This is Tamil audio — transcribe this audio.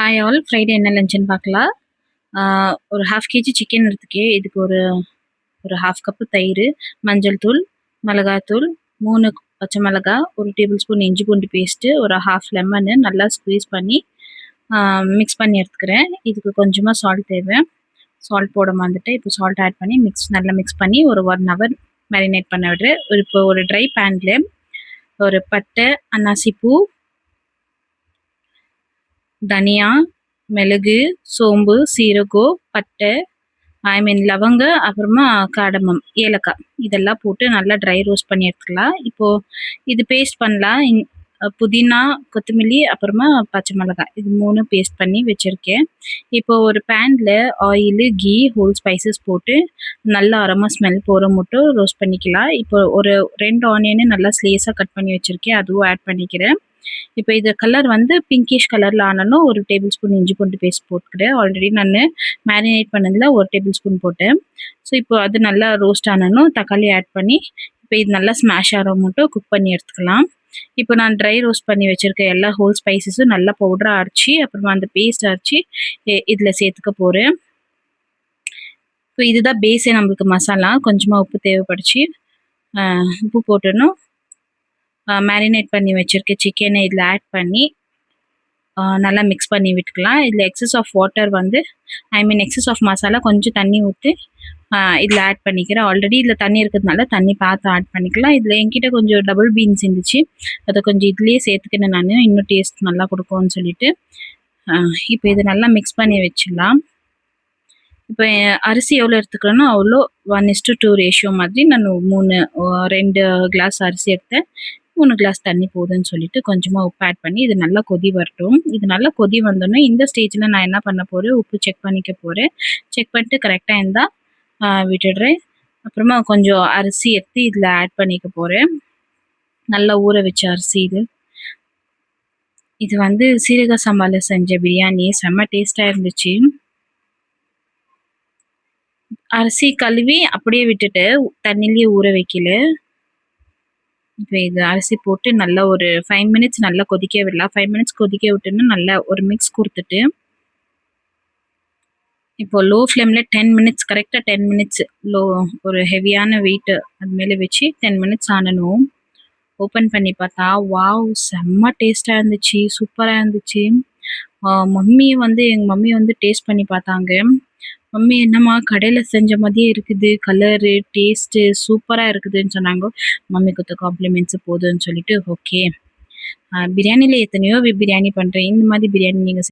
Hi all. ஃப்ரைடே என்ன லஞ்சுன்னு பார்க்கலாம். ஒரு 1/2 கேஜி சிக்கன் எடுத்துக்கே. இதுக்கு ஒரு ஒரு 1/2 கப்பு தயிர், மஞ்சள் தூள், மிளகாத்தூள், 3 பச்சை மிளகா, 1 டேபிள் ஸ்பூன் இஞ்சி பூண்டு பேஸ்ட்டு, ஒரு 1/2 லெமனு நல்லா ஸ்க்வீஸ் பண்ணி மிக்ஸ் பண்ணி எடுத்துக்கிறேன். இதுக்கு கொஞ்சமாக சால்ட் தேவை. சால்ட் போட மறந்துட்டு இப்போ சால்ட் ஆட் பண்ணி நல்லா மிக்ஸ் பண்ணி ஒரு 1 ஹவர் மேரினேட் பண்ண விடுறேன். இப்போ ஒரு ட்ரை பேனில் ஒரு பட்டை, அன்னாசிப்பூ, தனியா, மிளகு, சோம்பு, சீரகம், பட்டை, லவங்க, அப்புறமா காடமம், ஏலக்காய் இதெல்லாம் போட்டு நல்லா ட்ரை ரோஸ்ட் பண்ணி எடுத்துக்கலாம். இப்போது இது பேஸ்ட் பண்ணலாம். புதினா, கொத்தமல்லி, அப்புறமா பச்சை மிளகாய் இது 3 பேஸ்ட் பண்ணி வச்சுருக்கேன். இப்போது ஒரு பேனில் ஆயிலு, கீ, ஹோல் ஸ்பைசஸ் போட்டு நல்லா அரோமா ஸ்மெல் போகிற மட்டும் ரோஸ்ட் பண்ணிக்கலாம். இப்போ ஒரு 2 ஆனியனு நல்லா ஸ்லேஸாக கட் பண்ணி வச்சுருக்கேன், அதுவும் ஆட் பண்ணிக்கிறேன். இப்போ இது கலர் வந்து பிங்கிஷ் கலரில் ஆனாலும் ஒரு டேபிள் ஸ்பூன் இஞ்சி பூண்டு பேஸ்ட் போட்டுக்கிறேன். ஆல்ரெடி நான் மேரினேட் பண்ணதில் ஒரு டேபிள் ஸ்பூன் போட்டேன். ஸோ இப்போ அது நல்லா ரோஸ்ட் ஆனாலும் தக்காளி ஆட் பண்ணி இப்போ இது நல்லா ஸ்மாஷ் ஆகிற மட்டும் குக் பண்ணி எடுத்துக்கலாம். இப்போ நான் ட்ரை ரோஸ்ட் பண்ணி வச்சுருக்கேன் எல்லா ஹோல் ஸ்பைசஸும் நல்லா பவுடராக அரைச்சி அப்புறமா அந்த பேஸ்ட் அரைச்சி இதில் சேர்த்துக்க போகிறேன். இப்போ இதுதான் பேஸே நம்மளுக்கு மசாலா. கொஞ்சமாக உப்பு தேவைப்படுச்சு, உப்பு போட்டுடணும். மேரினேட் பண்ணி வச்சுருக்க சிக்கனை இதில் ஆட் பண்ணி நல்லா மிக்ஸ் பண்ணி விட்டுக்கலாம். இதில் எக்ஸஸ் ஆஃப் வாட்டர் வந்து எக்ஸஸ் ஆஃப் மசாலா கொஞ்சம் தண்ணி ஊற்றி இதில் ஆட் பண்ணிக்கிறேன். ஆல்ரெடி இதில் தண்ணி இருக்கிறதுனால தண்ணி பார்த்து ஆட் பண்ணிக்கலாம். இதில் என்கிட்ட கொஞ்சம் டபுள் பீன்ஸ் இருந்துச்சு, அதை கொஞ்சம் இதுலேயே சேர்த்துக்கினேன் நான், இன்னும் டேஸ்ட் நல்லா கொடுக்கும்னு சொல்லிட்டு. இப்போ இது நல்லா மிக்ஸ் பண்ணி வச்சிடலாம். இப்போ அரிசி எவ்வளோ எடுத்துக்கிறேன்னா அவ்வளோ 1:2 ரேஷியோ மாதிரி நான் 2 கிளாஸ் அரிசி எடுத்தேன். 3 கிளாஸ் தண்ணி போதுன்னு சொல்லிட்டு கொஞ்சமாக உப்பு ஆட் பண்ணி இது நல்லா கொதி வரட்டும். இது நல்லா கொதி வந்தோன்னே இந்த ஸ்டேஜில் நான் என்ன பண்ண போகிறேன், உப்பு செக் பண்ணிக்க போகிறேன். செக் பண்ணிட்டு கரெக்டாக இருந்தால் விட்டுடுறேன். அப்புறமா கொஞ்சம் அரிசி எடுத்து இதில் ஆட் பண்ணிக்க போகிறேன். நல்லா ஊற வச்ச அரிசி இது வந்து சீரக சம்பாவில் செஞ்ச பிரியாணி செம்ம டேஸ்ட்டாக இருந்துச்சு. அரிசி கழுவி அப்படியே விட்டுட்டு தண்ணிலேயே ஊற வைக்கல. இப்போ இது அரிசி போட்டு நல்லா ஒரு 5 மினிட்ஸ் நல்லா கொதிக்க விடலாம். 5 மினிட்ஸ் கொதிக்க விட்டுன்னு நல்லா ஒரு மிக்ஸ் கொடுத்துட்டு இப்போ லோ ஃப்ளேமில் 10 மினிட்ஸ் கரெக்டாக 10 மினிட்ஸ் ஒரு ஹெவியான வெயிட்டு அது மேலே வச்சு 10 மினிட்ஸ் ஆனணும். ஓப்பன் பண்ணி பார்த்தா வாவ் செம்ம டேஸ்ட்டாக இருந்துச்சு, சூப்பராக இருந்துச்சு. எங்கள் மம்மி வந்து டேஸ்ட் பண்ணி பார்த்தாங்க. மம்மி என்னம்மா கடையில் செஞ்ச மாதிரியே இருக்குது, கலரு டேஸ்ட்டு சூப்பராக இருக்குதுன்னு சொன்னாங்க. மம்மி கொடுத்த காம்ப்ளிமெண்ட்ஸு போதுன்னு சொல்லிட்டு ஓகே. பிரியாணியில் எத்தனையோ பிரியாணி பண்ணுறேன், இந்த மாதிரி பிரியாணி நீங்கள்